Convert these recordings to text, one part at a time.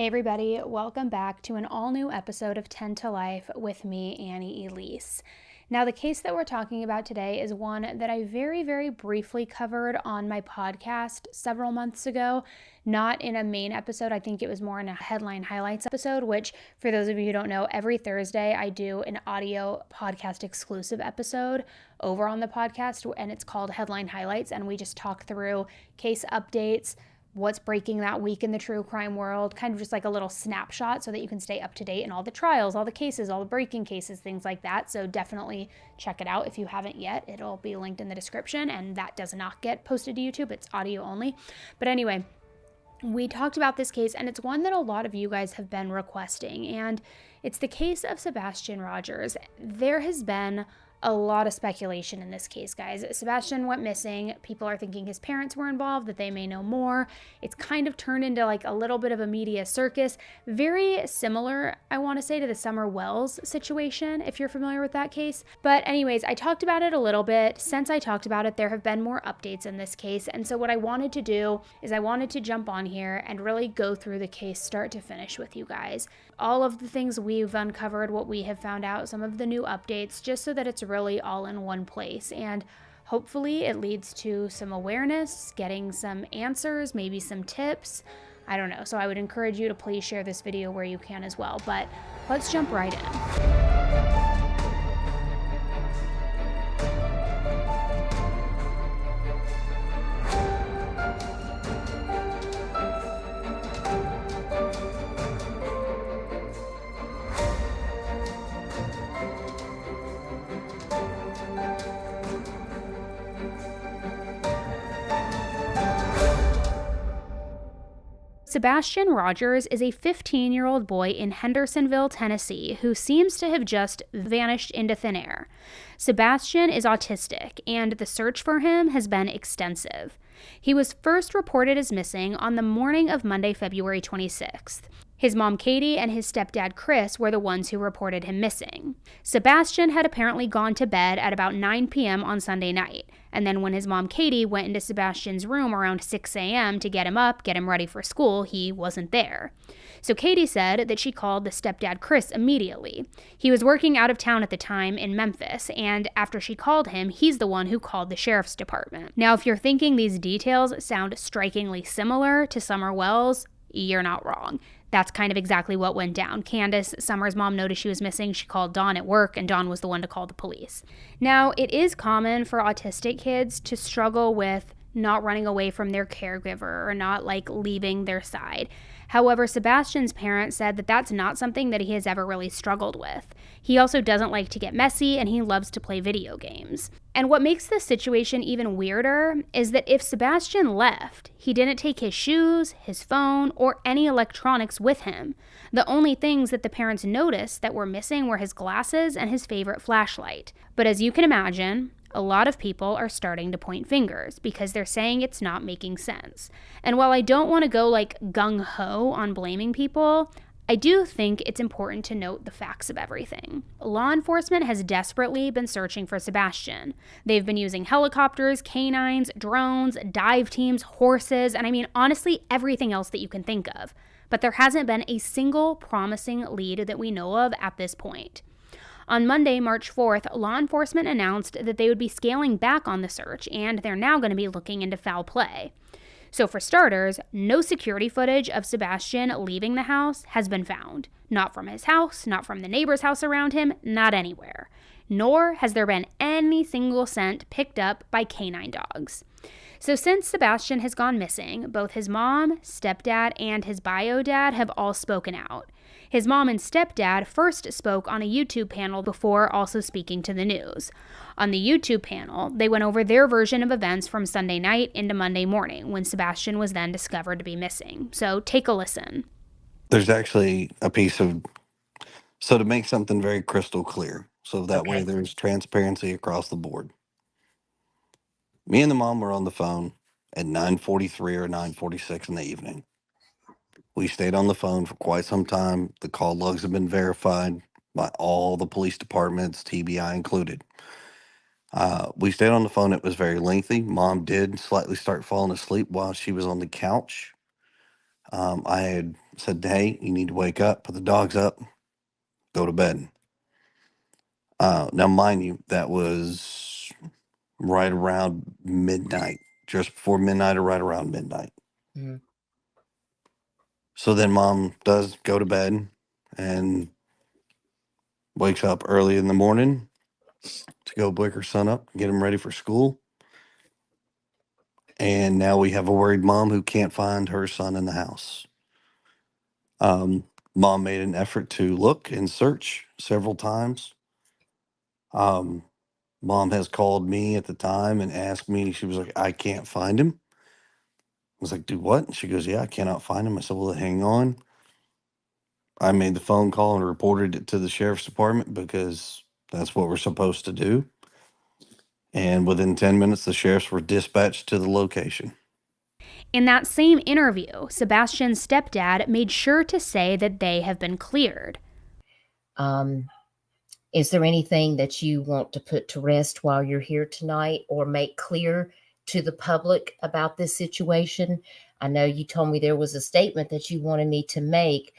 Hey everybody, welcome back to an all-new episode of 10 to Life with me, Annie Elise. Now, the case that we're talking about today is one that I very briefly covered on my podcast several months ago, not in a main episode. I think it was more in a headline highlights episode, which, for those of you who don't know, every Thursday I do an audio podcast exclusive episode over on the podcast, and it's called Headline Highlights, and we just talk through case updates, what's breaking that week in the true crime world, kind of just like a little snapshot so that you can stay up to date in all the trials, all the cases, all the breaking cases, things like that. So definitely check it out if you haven't yet. It'll be linked in the description, and that does not get posted to YouTube. It's audio only. But anyway, we talked about this case, and it's one that a lot of you guys have been requesting, and it's the case of Sebastian Rogers. There has been a lot of speculation in this case, guys. Sebastian went missing. People are thinking his parents were involved, that they may know more. It's kind of turned into like a little bit of a media circus. Very similar, I want to say, to the Summer Wells situation, if you're familiar with that case. But anyways, I talked about it a little bit. Since I talked about it, there have been more updates in this case. And so what I wanted to do is I wanted to jump on here and really go through the case start to finish with you guys. All of the things we've uncovered, what we have found out, some of the new updates, just so that it's really all in one place. And hopefully it leads to some awareness, getting some answers, maybe some tips. I don't know. So I would encourage you to please share this video where you can as well. But let's jump right in. Sebastian Rogers is a 15-year-old boy in Hendersonville, Tennessee, who seems to have just vanished into thin air. Sebastian is autistic, and the search for him has been extensive. He was first reported as missing on the morning of Monday, February 26th. His mom, Katie, and his stepdad, Chris, were the ones who reported him missing. Sebastian had apparently gone to bed at about 9 p.m. on Sunday night, and then when his mom, Katie, went into Sebastian's room around 6 a.m. to get him up, get him ready for school, he wasn't there. So Katie said that she called the stepdad, Chris, immediately. He was working out of town at the time in Memphis, and after she called him, he's the one who called the sheriff's department. Now, if you're thinking these details sound strikingly similar to Summer Wells, you're not wrong. That's kind of exactly what went down. Candace, Summer's mom, noticed she was missing. She called Dawn at work, and Dawn was the one to call the police. Now, it is common for autistic kids to struggle with not running away from their caregiver or not leaving their side. However, Sebastian's parents said that that's not something that he has ever really struggled with. He also doesn't like to get messy, and he loves to play video games. And what makes this situation even weirder is that if Sebastian left, he didn't take his shoes, his phone, or any electronics with him. The only things that the parents noticed that were missing were his glasses and his favorite flashlight. But as you can imagine, a lot of people are starting to point fingers because they're saying it's not making sense. And while I don't want to go gung-ho on blaming people, I do think it's important to note the facts of everything. Law enforcement has desperately been searching for Sebastian. They've been using helicopters, canines, drones, dive teams, horses, and honestly, everything else that you can think of. But there hasn't been a single promising lead that we know of at this point. On Monday, March 4th, law enforcement announced that they would be scaling back on the search, and they're now going to be looking into foul play. So for starters, no security footage of Sebastian leaving the house has been found. Not from his house, not from the neighbor's house around him, not anywhere. Nor has there been any single scent picked up by canine dogs. So since Sebastian has gone missing, both his mom, stepdad, and his bio dad have all spoken out. His mom and stepdad first spoke on a YouTube panel before also speaking to the news. On the YouTube panel, they went over their version of events from Sunday night into Monday morning, when Sebastian was then discovered to be missing. So take a listen. There's actually a piece of, so to make something very crystal clear, so that way there's transparency across the board. Me and the mom were on the phone at 9:43 or 9:46 in the evening. We stayed on the phone for quite some time. The call logs have been verified by all the police departments, TBI included. We stayed on the phone. It was very lengthy. Mom did slightly start falling asleep while she was on the couch. I had said, hey, you need to wake up, put the dogs up, go to bed. Now, mind you, that was right around midnight, just before midnight or right around midnight. Mhm. So then mom does go to bed and wakes up early in the morning to go wake her son up, get him ready for school. And now we have a worried mom who can't find her son in the house. Mom made an effort to look and search several times. Mom has called me at the time and asked me, she was like, I can't find him. I was like, do what? And she goes, yeah, I cannot find him. I said, well, hang on. I made the phone call and reported it to the sheriff's department because that's what we're supposed to do. And within 10 minutes, the sheriffs were dispatched to the location. In that same interview, Sebastian's stepdad made sure to say that they have been cleared. Is there anything that you want to put to rest while you're here tonight or make clear to the public about this situation? I know you told me there was a statement that you wanted me to make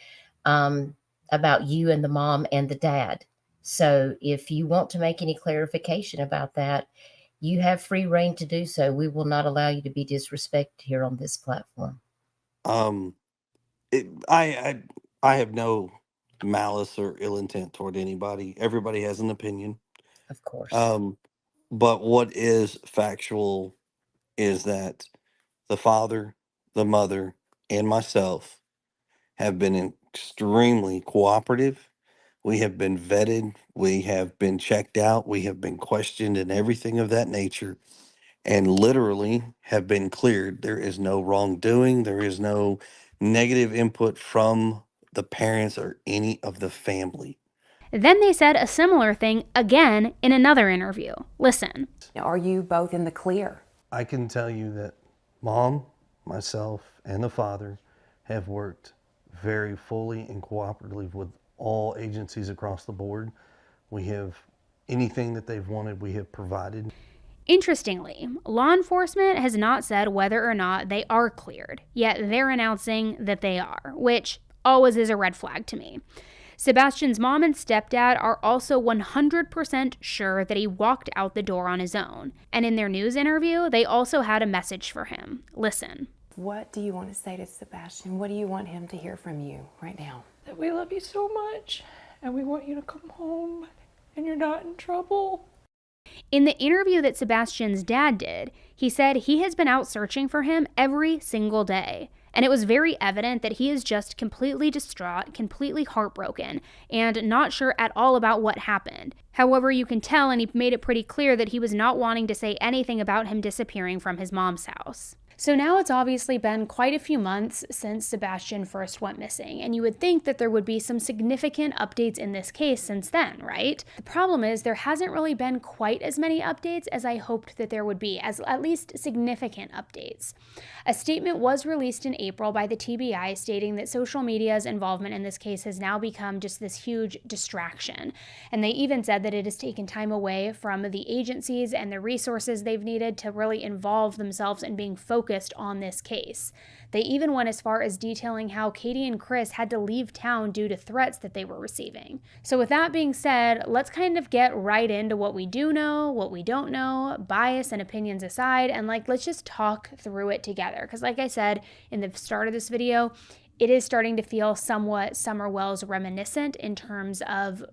about you and the mom and the dad. So if you want to make any clarification about that, you have free reign to do so. We will not allow you to be disrespected here on this platform. I have no malice or ill intent toward anybody. Everybody has an opinion. Of course. But what is factual is that the father, the mother, and myself have been extremely cooperative. We have been vetted. We have been checked out. We have been questioned and everything of that nature, and literally have been cleared. There is no wrongdoing. There is no negative input from the parents or any of the family. Then they said a similar thing again in another interview. Listen. Are you both in the clear? I can tell you that mom, myself, and the father have worked very fully and cooperatively with all agencies across the board. We have anything that they've wanted, we have provided. Interestingly, law enforcement has not said whether or not they are cleared, yet they're announcing that they are, which always is a red flag to me. Sebastian's mom and stepdad are also 100% sure that he walked out the door on his own. And in their news interview, they also had a message for him. Listen. What do you want to say to Sebastian? What do you want him to hear from you right now? That we love you so much and we want you to come home and you're not in trouble. In the interview that Sebastian's dad did, he said he has been out searching for him every single day. And it was very evident that he is just completely distraught, completely heartbroken, and not sure at all about what happened. However, you can tell, and he made it pretty clear that he was not wanting to say anything about him disappearing from his mom's house. So now it's obviously been quite a few months since Sebastian first went missing, and you would think that there would be some significant updates in this case since then, right? The problem is there hasn't really been quite as many updates as I hoped that there would be, as at least significant updates. A statement was released in April by the TBI stating that social media's involvement in this case has now become just this huge distraction, and they even said that it has taken time away from the agencies and the resources they've needed to really involve themselves in being focused on this case. They even went as far as detailing how Katie and Chris had to leave town due to threats that they were receiving. So with that being said, let's kind of get right into what we do know, what we don't know, bias and opinions aside, and let's just talk through it together. Because like I said in the start of this video, it is starting to feel somewhat Summer Wells reminiscent in terms of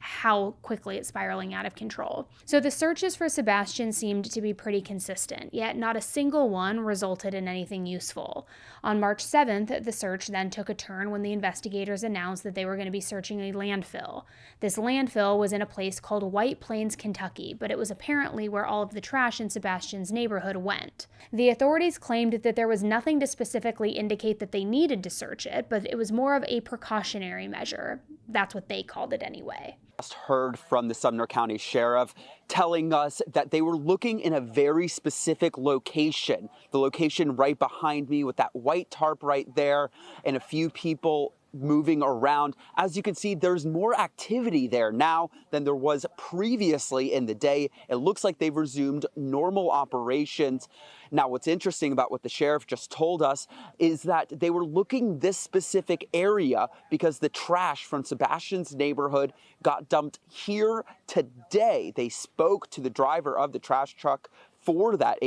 how quickly it's spiraling out of control. So the searches for Sebastian seemed to be pretty consistent, yet not a single one resulted in anything useful. On March 7th, the search then took a turn when the investigators announced that they were going to be searching a landfill. This landfill was in a place called White Plains, Kentucky, but it was apparently where all of the trash in Sebastian's neighborhood went. The authorities claimed that there was nothing to specifically indicate that they needed to search it, but it was more of a precautionary measure. That's what they called it anyway. Just heard from the Sumner County Sheriff telling us that they were looking in a very specific location, the location right behind me with that white tarp right there, and a few people moving around. As you can see, there's more activity there now than there was previously in the day. It looks like they've resumed normal operations. Now, what's interesting about what the sheriff just told us is that they were looking this specific area because the trash from Sebastian's neighborhood got dumped here today. They spoke to the driver of the trash truck for that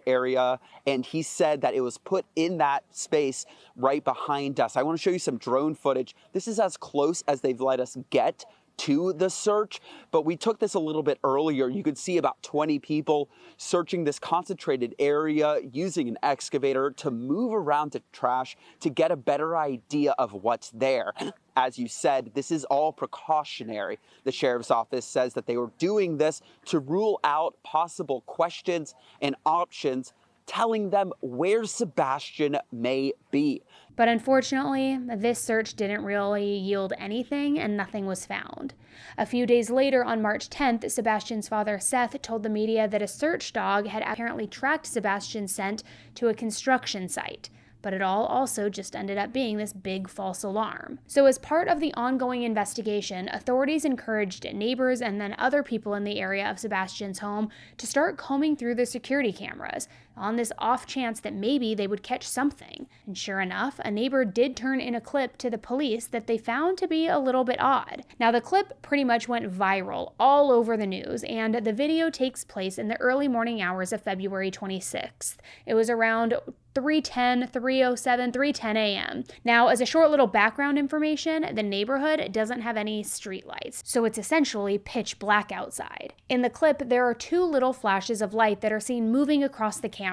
area, and he said that it was put in that space right behind us. I want to show you some drone footage. This is as close as they've let us get to the search, but we took this a little bit earlier. You could see about 20 people searching this concentrated area using an excavator to move around the trash to get a better idea of what's there. As you said, this is all precautionary. The sheriff's office says that they were doing this to rule out possible questions and options, telling them where Sebastian may be. But unfortunately, this search didn't really yield anything and nothing was found. A few days later, on March 10th, Sebastian's father, Seth, told the media that a search dog had apparently tracked Sebastian's scent to a construction site. But it all also just ended up being this big false alarm. So as part of the ongoing investigation, authorities encouraged neighbors and then other people in the area of Sebastian's home to start combing through the security cameras on this off chance that maybe they would catch something. And sure enough, a neighbor did turn in a clip to the police that they found to be a little bit odd. Now, the clip pretty much went viral all over the news, and the video takes place in the early morning hours of February 26th. It was around 3:10, 3:07, 3:10 a.m. Now, as a short little background information, the neighborhood doesn't have any streetlights, so it's essentially pitch black outside. In the clip, there are two little flashes of light that are seen moving across the camera,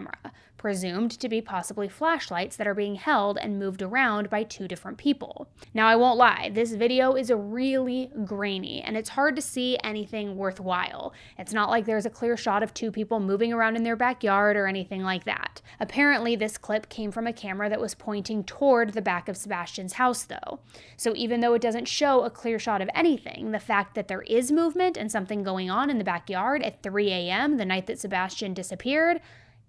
presumed to be possibly flashlights that are being held and moved around by two different people. Now, I won't lie, this video is really grainy, and it's hard to see anything worthwhile. It's not like there's a clear shot of two people moving around in their backyard or anything like that. Apparently, this clip came from a camera that was pointing toward the back of Sebastian's house, though. So even though it doesn't show a clear shot of anything, the fact that there is movement and something going on in the backyard at 3 a.m. the night that Sebastian disappeared,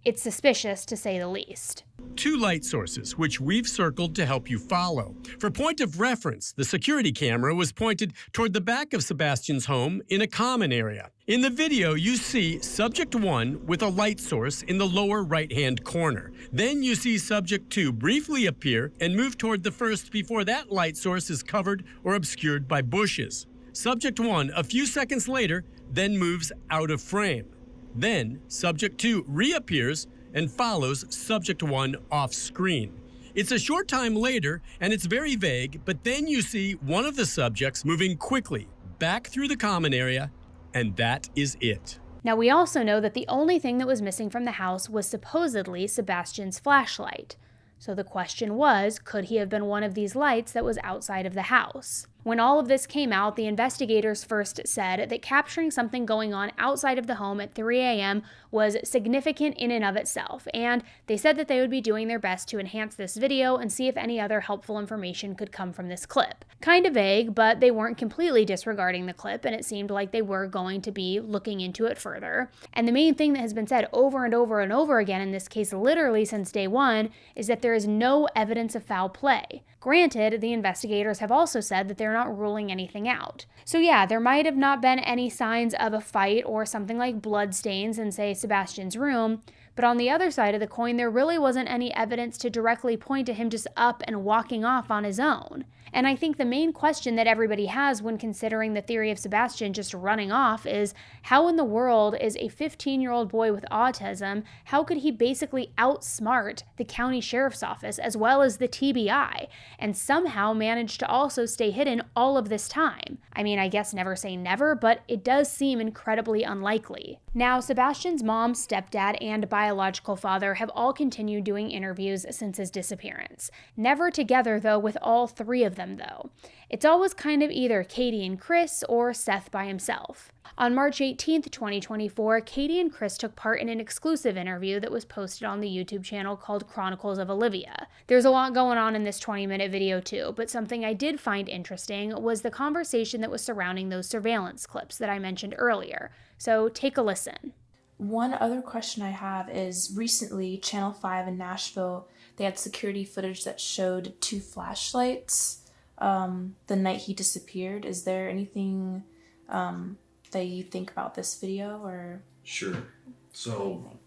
it's suspicious, to say the least. Two light sources, which we've circled to help you follow. For point of reference, the security camera was pointed toward the back of Sebastian's home in a common area. In the video, you see subject 1 with a light source in the lower right-hand corner. Then you see subject 2 briefly appear and move toward the first before that light source is covered or obscured by bushes. Subject 1, a few seconds later, then moves out of frame. Then, subject 2 reappears and follows subject 1 off screen. It's a short time later, and it's very vague, but then you see one of the subjects moving quickly back through the common area, and that is it. Now, we also know that the only thing that was missing from the house was supposedly Sebastian's flashlight. So the question was, could he have been one of these lights that was outside of the house? When all of this came out, the investigators first said that capturing something going on outside of the home at 3 a.m. was significant in and of itself, and they said that they would be doing their best to enhance this video and see if any other helpful information could come from this clip. Kind of vague, but they weren't completely disregarding the clip, and it seemed like they were going to be looking into it further. And the main thing that has been said over and over and over again in this case, literally since day one, is that there is no evidence of foul play. Granted, the investigators have also said that they're not ruling anything out. So yeah, there might have not been any signs of a fight or something like blood stains in, say, Sebastian's room, but on the other side of the coin, there really wasn't any evidence to directly point to him just up and walking off on his own. And I think the main question that everybody has when considering the theory of Sebastian just running off is, how in the world is a 15-year-old boy with autism, how could he basically outsmart the county sheriff's office as well as the TBI, and somehow manage to also stay hidden all of this time? I mean, I guess never say never, but it does seem incredibly unlikely. Now, Sebastian's mom, stepdad, and biological father have all continued doing interviews since his disappearance. Never together, though, with all three of them, though. It's always kind of either Katie and Chris or Seth by himself. On March 18th, 2024, Katie and Chris took part in an exclusive interview that was posted on the YouTube channel called Chronicles of Olivia. There's a lot going on in this 20-minute video too, but something I did find interesting was the conversation that was surrounding those surveillance clips that I mentioned earlier. So take a listen. One other question I have is, recently Channel 5 in Nashville, they had security footage that showed two flashlights the night he disappeared. Is there anything that you think about this video, or? Sure. So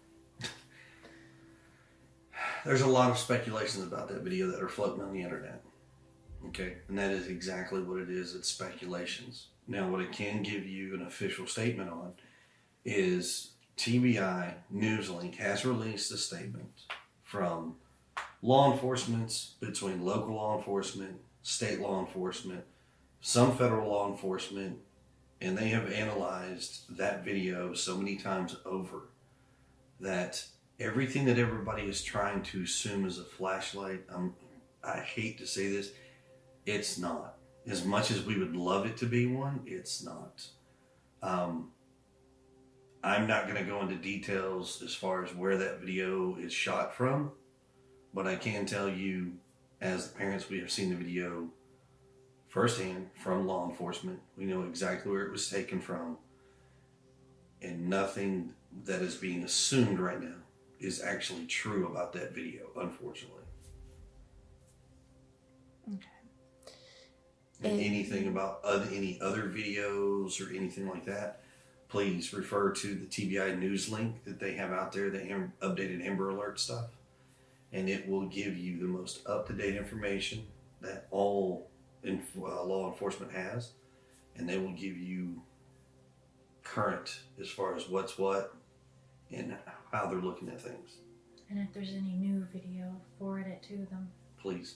there's a lot of speculations about that video that are floating on the internet. Okay, and that is exactly what it is. It's speculations. Now, what I can give you an official statement on is TBI NewsLink has released a statement from law enforcement, between local law enforcement, state law enforcement, some federal law enforcement, and they have analyzed that video so many times over that everything that everybody is trying to assume is a flashlight, I hate to say this, it's not. As much as we would love it to be one, it's not. I'm not going to go into details as far as where that video is shot from, but I can tell you, as the parents, we have seen the video firsthand from law enforcement. We know exactly where it was taken from, and nothing that is being assumed right now is actually true about that video, unfortunately. Okay. And anything about any other videos or anything like that, please refer to the TBI news link that they have out there, the updated Amber Alert stuff, and it will give you the most up-to-date information that all law enforcement has, and they will give you current as far as what's what and how they're looking at things. And if there's any new video, forward it to them. Please.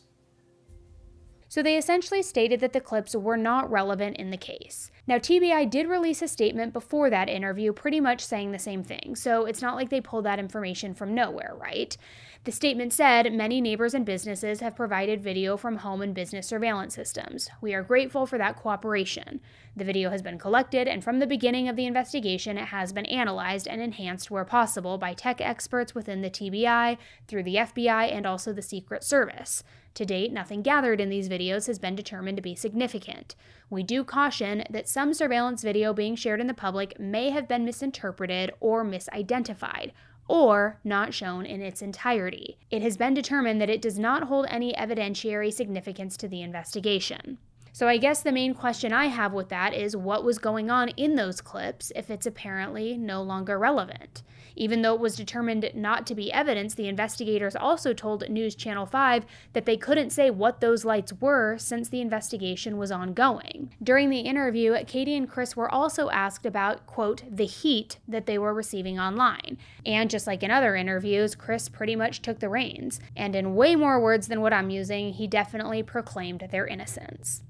So they essentially stated that the clips were not relevant in the case. Now, TBI did release a statement before that interview pretty much saying the same thing, so it's not like they pulled that information from nowhere, right? The statement said, many neighbors and businesses have provided video from home and business surveillance systems. We are grateful for that cooperation. The video has been collected, and from the beginning of the investigation, it has been analyzed and enhanced where possible by tech experts within the TBI, through the FBI, and also the Secret Service. To date, nothing gathered in these videos has been determined to be significant. We do caution that some surveillance video being shared in the public may have been misinterpreted or misidentified, or not shown in its entirety. It has been determined that it does not hold any evidentiary significance to the investigation. So I guess the main question I have with that is what was going on in those clips if it's apparently no longer relevant? Even though it was determined not to be evidence, the investigators also told News Channel 5 that they couldn't say what those lights were since the investigation was ongoing. During the interview, Katie and Chris were also asked about, quote, the heat that they were receiving online. And just like in other interviews, Chris pretty much took the reins. And in way more words than what I'm using, he definitely proclaimed their innocence.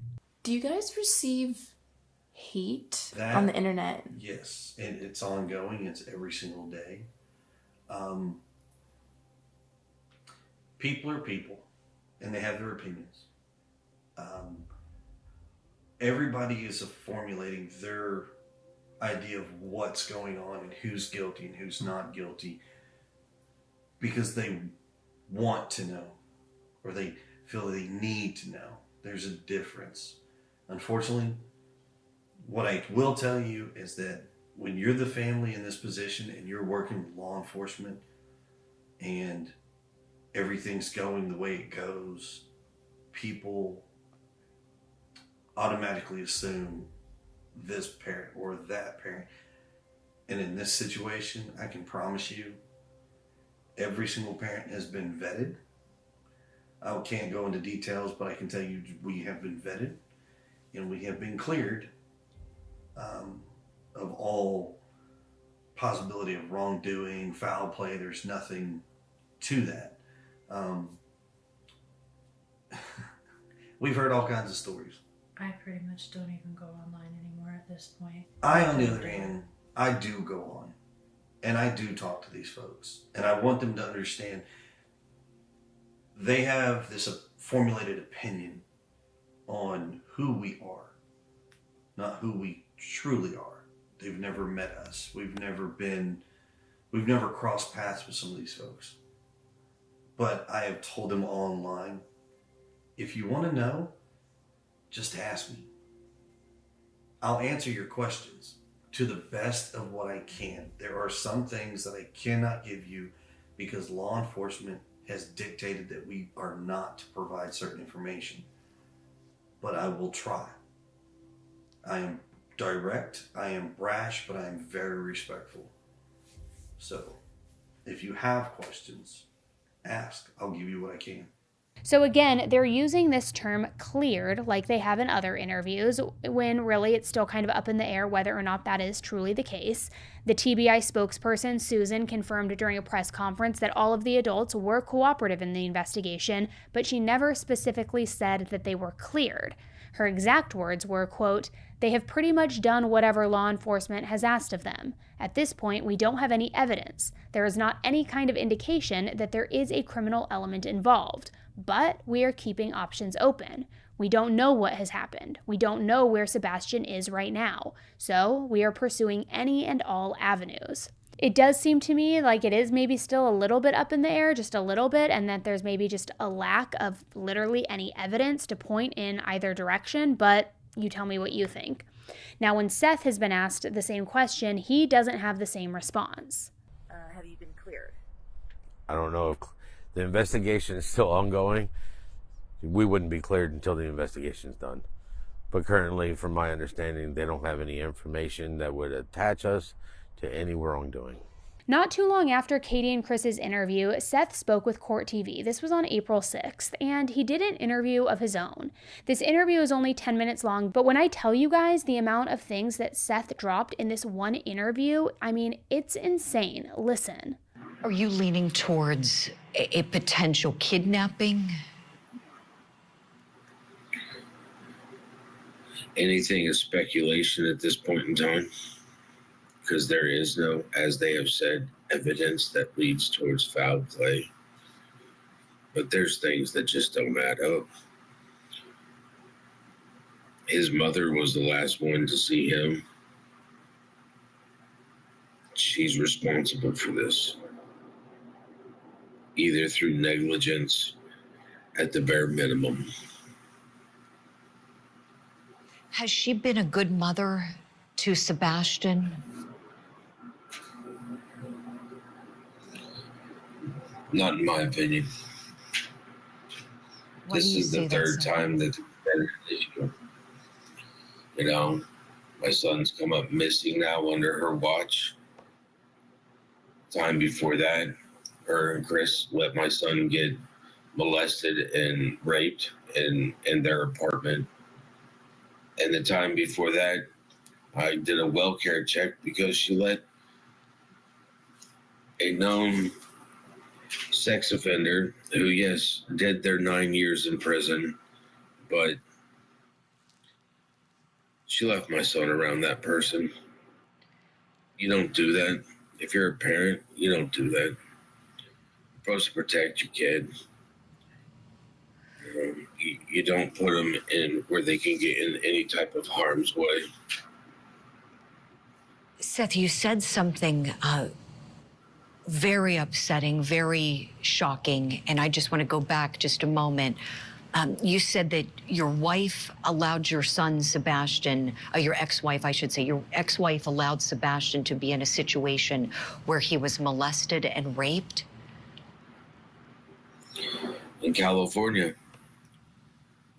Do you guys receive hate on the internet? Yes, and it's ongoing. It's every single day. People are people, and they have their opinions. Everybody is formulating their idea of what's going on and who's guilty and who's not guilty because they want to know, or they feel they need to know. There's a difference. Unfortunately, what I will tell you is that when you're the family in this position and you're working with law enforcement and everything's going the way it goes, people automatically assume this parent or that parent. And in this situation, I can promise you, every single parent has been vetted. I can't go into details, but I can tell you we have been vetted. And we have been cleared of all possibility of wrongdoing, foul play. There's nothing to that. We've heard all kinds of stories. I pretty much don't even go online anymore at this point. I, on the other hand, I do go on. And I do talk to these folks. And I want them to understand they have this formulated opinion on who we are, not who we truly are. They've never met us. We've never crossed paths with some of these folks. But I have told them online, if you want to know, just ask me. I'll answer your questions to the best of what I can. There are some things that I cannot give you because law enforcement has dictated that we are not to provide certain information. but I will try. I am direct, I am brash, but I am very respectful. So, if you have questions, ask. I'll give you what I can. So again, they're using this term cleared like they have in other interviews, when really it's still kind of up in the air whether or not that is truly the case. The TBI spokesperson, Susan, confirmed during a press conference that all of the adults were cooperative in the investigation, but she never specifically said that they were cleared. Her exact words were, quote, "They have pretty much done whatever law enforcement has asked of them. At this point, we don't have any evidence. There is not any kind of indication that there is a criminal element involved. But we are keeping options open. We don't know what has happened. We don't know where Sebastian is right now. So we are pursuing any and all avenues." It does seem to me like it is maybe still a little bit up in the air, just a little bit, and that there's maybe just a lack of literally any evidence to point in either direction, but you tell me what you think. Now, when Seth has been asked the same question, he doesn't have the same response. Have you been cleared? I don't know if the investigation is still ongoing. We wouldn't be cleared until the investigation's done. But currently, from my understanding, they don't have any information that would attach us to any wrongdoing. Not too long after Katie and Chris's interview, Seth spoke with Court TV. This was on April 6th, and he did an interview of his own. This interview is only 10 minutes long, but when I tell you guys the amount of things that Seth dropped in this one interview, I mean, it's insane. Listen. Are you leaning towards a potential kidnapping? Anything is speculation at this point in time, because there is no, as they have said, evidence that leads towards foul play. But there's things that just don't add up. His mother was the last one to see him. She's responsible for this, either through negligence at the bare minimum. Has she been a good mother to Sebastian? Not in my opinion. This is the third time that you know, my son's come up missing now under her watch. Time before that, her and Chris let my son get molested and raped in their apartment. And the time before that, I did a well care check because she let a known sex offender who, yes, did their 9 years in prison, but she left my son around that person. You don't do that. If you're a parent, you don't do that. You're supposed to protect your kid. You don't put them in where they can get in any type of harm's way. Seth, you said something very upsetting, very shocking, and I just want to go back just a moment. You said that your wife allowed your son, Sebastian, your ex-wife, I should say, your ex-wife allowed Sebastian to be in a situation where he was molested and raped? In California.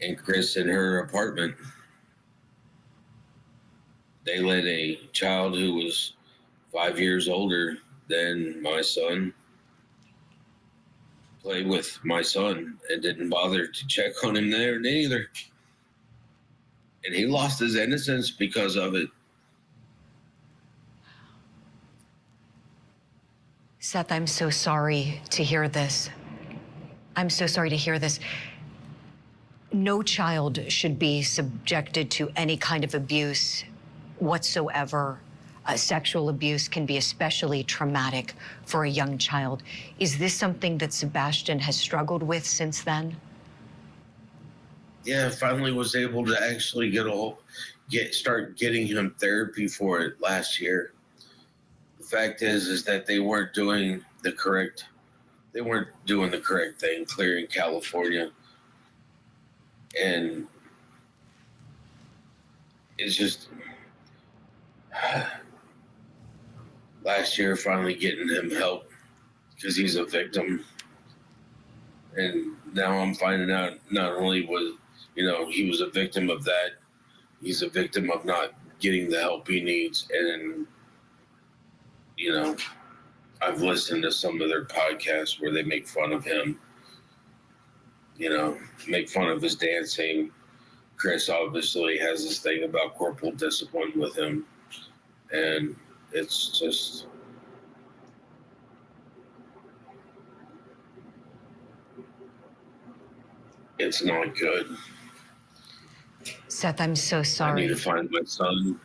And Chris in her apartment. They let a child who was 5 years older than my son play with my son and didn't bother to check on him there neither. And he lost his innocence because of it. Seth, I'm so sorry to hear this. I'm so sorry to hear this. No child should be subjected to any kind of abuse whatsoever. Sexual abuse can be especially traumatic for a young child. Is this something that Sebastian has struggled with since then? Yeah, I finally was able to actually start getting him therapy for it last year. The fact is that they weren't doing the correct thing, clearing California. And it's just last year finally getting him help because he's a victim. And now I'm finding out not only You know, he was a victim of that. He's a victim of not getting the help he needs. And, you know, I've listened to some of their podcasts where they make fun of him, you know, make fun of his dancing. Chris obviously has this thing about corporal discipline with him. And it's just, it's not good. Seth, I'm so sorry. I need to find my son.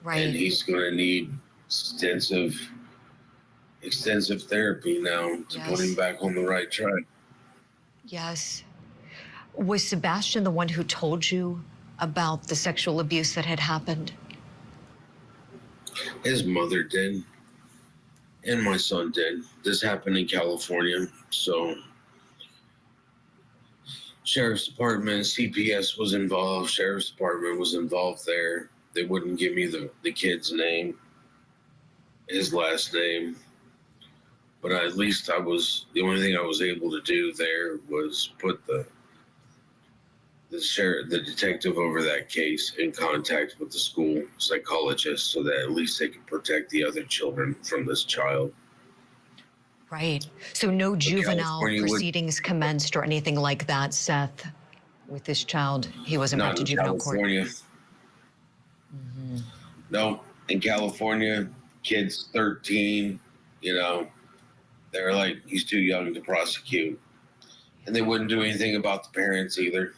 Right. And he's going to need extensive therapy now to put him back on the right track. Yes. Was Sebastian the one who told you about the sexual abuse that had happened? His mother did, and my son did. This happened in California, so Sheriff's Department, CPS was involved. Sheriff's Department was involved there. They wouldn't give me the kid's name, his last name. But at least the only thing I was able to do there was put the detective over that case in contact with the school psychologist so that at least they could protect the other children from this child. Right. So no juvenile proceedings commenced or anything like that, Seth, with this child. He wasn't brought to juvenile court. No, in California, kids 13, you know, they're like, he's too young to prosecute. And they wouldn't do anything about the parents either.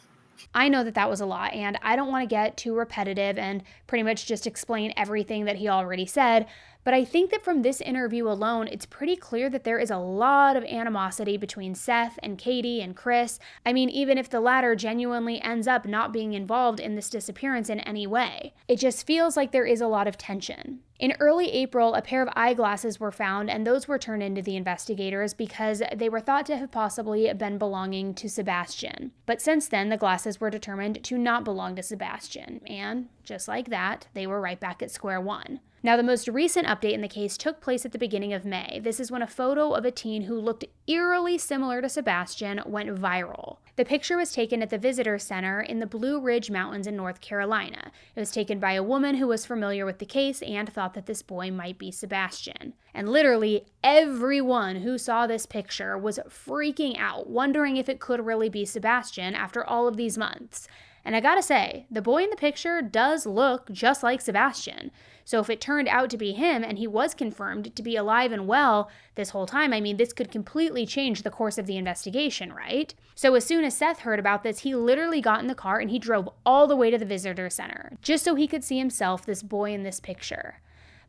I know that that was a lot, and I don't want to get too repetitive and pretty much just explain everything that he already said, but I think that from this interview alone, it's pretty clear that there is a lot of animosity between Seth and Katie and Chris. I mean, even if the latter genuinely ends up not being involved in this disappearance in any way. It just feels like there is a lot of tension. In early April, a pair of eyeglasses were found, and those were turned into the investigators because they were thought to have possibly been belonging to Sebastian. But since then, the glasses were determined to not belong to Sebastian, and just like that, they were right back at square one. Now, the most recent update in the case took place at the beginning of May. This is when a photo of a teen who looked eerily similar to Sebastian went viral. The picture was taken at the Visitor Center in the Blue Ridge Mountains in North Carolina. It was taken by a woman who was familiar with the case and thought that this boy might be Sebastian. And literally everyone who saw this picture was freaking out, wondering if it could really be Sebastian after all of these months. And I gotta say, the boy in the picture does look just like Sebastian. So if it turned out to be him and he was confirmed to be alive and well this whole time, I mean, this could completely change the course of the investigation, right? So as soon as Seth heard about this, he literally got in the car and he drove all the way to the visitor center just so he could see himself, this boy in this picture.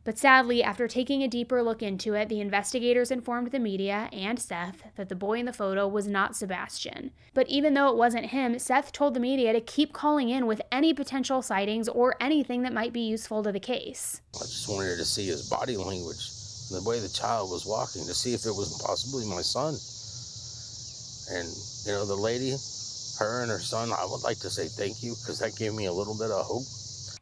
But sadly, after taking a deeper look into it, the investigators informed the media and Seth that the boy in the photo was not Sebastian. But even though it wasn't him, Seth told the media to keep calling in with any potential sightings or anything that might be useful to the case. I just wanted to see his body language, the way the child was walking, to see if it was possibly my son. And, you know, the lady, her and her son, I would like to say thank you because that gave me a little bit of hope.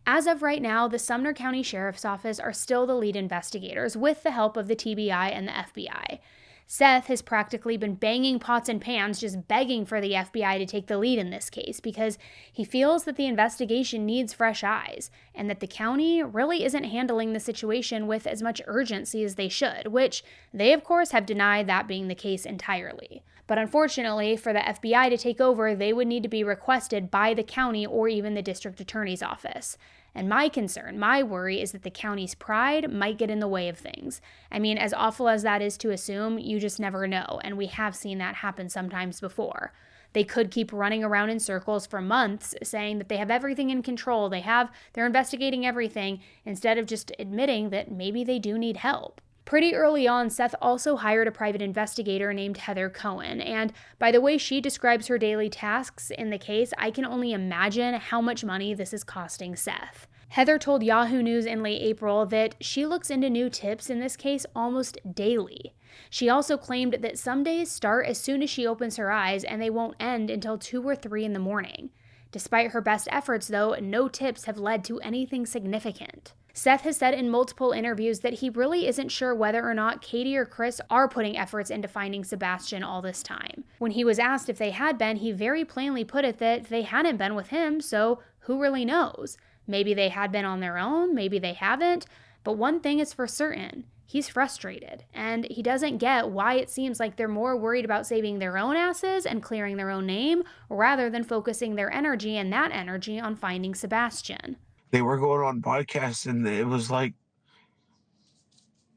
As of right now, the Sumner County Sheriff's Office are still the lead investigators with the help of the TBI and the FBI. Seth has practically been banging pots and pans, just begging for the FBI to take the lead in this case because he feels that the investigation needs fresh eyes and that the county really isn't handling the situation with as much urgency as they should, which they, of course, have denied that being the case entirely. But unfortunately, for the FBI to take over, they would need to be requested by the county or even the district attorney's office. And my concern, my worry, is that the county's pride might get in the way of things. I mean, as awful as that is to assume, you just never know, and we have seen that happen sometimes before. They could keep running around in circles for months saying that they have everything in control, they're investigating everything, instead of just admitting that maybe they do need help. Pretty early on, Seth also hired a private investigator named Heather Cohen, and by the way she describes her daily tasks in the case, I can only imagine how much money this is costing Seth. Heather told Yahoo News in late April that she looks into new tips in this case almost daily. She also claimed that some days start as soon as she opens her eyes and they won't end until 2 or 3 in the morning. Despite her best efforts, though, no tips have led to anything significant. Seth has said in multiple interviews that he really isn't sure whether or not Katie or Chris are putting efforts into finding Sebastian all this time. When he was asked if they had been, he very plainly put it that they hadn't been with him, so who really knows? Maybe they had been on their own, maybe they haven't, but one thing is for certain. He's frustrated, and he doesn't get why it seems like they're more worried about saving their own asses and clearing their own name rather than focusing their energy and that energy on finding Sebastian. They were going on podcasts, and it was like,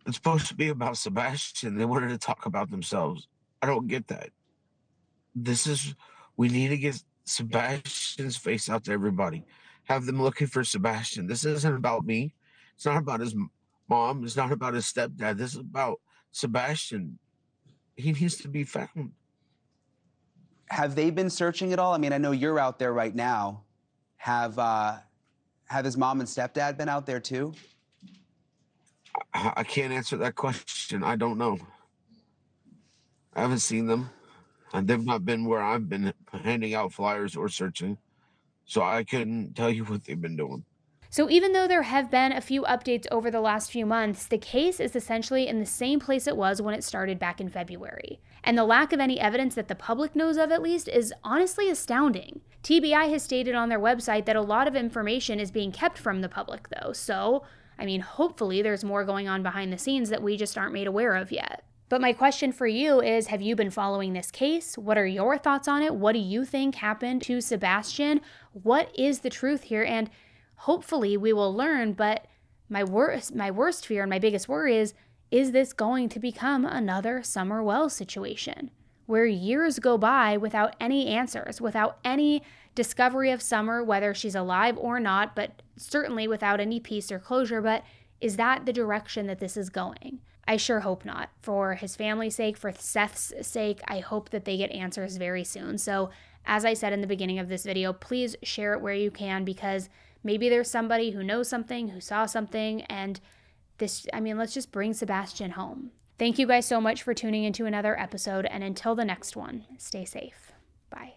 it's supposed to be about Sebastian. They wanted to talk about themselves. I don't get that. We need to get Sebastian's face out to everybody. Have them looking for Sebastian. This isn't about me. It's not about his mom. It's not about his stepdad. This is about Sebastian. He needs to be found. Have they been searching at all? I mean, I know you're out there right now. Have his mom and stepdad been out there too? I can't answer that question. I don't know. I haven't seen them. And they've not been where I've been handing out flyers or searching. So I couldn't tell you what they've been doing. So even though there have been a few updates over the last few months, the case is essentially in the same place it was when it started back in February. And the lack of any evidence that the public knows of, at least, is honestly astounding. TBI has stated on their website that a lot of information is being kept from the public, though. So, I mean, hopefully there's more going on behind the scenes that we just aren't made aware of yet. But my question for you is, have you been following this case? What are your thoughts on it? What do you think happened to Sebastian? What is the truth here? And hopefully we will learn, but my worst fear and my biggest worry is this going to become another Summer Wells situation where years go by without any answers, without any discovery of Summer, whether she's alive or not, but certainly without any peace or closure? But is that the direction that this is going? I sure hope not. For his family's sake, for Seth's sake, I hope that they get answers very soon. So as I said in the beginning of this video, please share it where you can, because maybe there's somebody who knows something, who saw something, and let's just bring Sebastian home. Thank you guys so much for tuning into another episode, and until the next one, stay safe. Bye.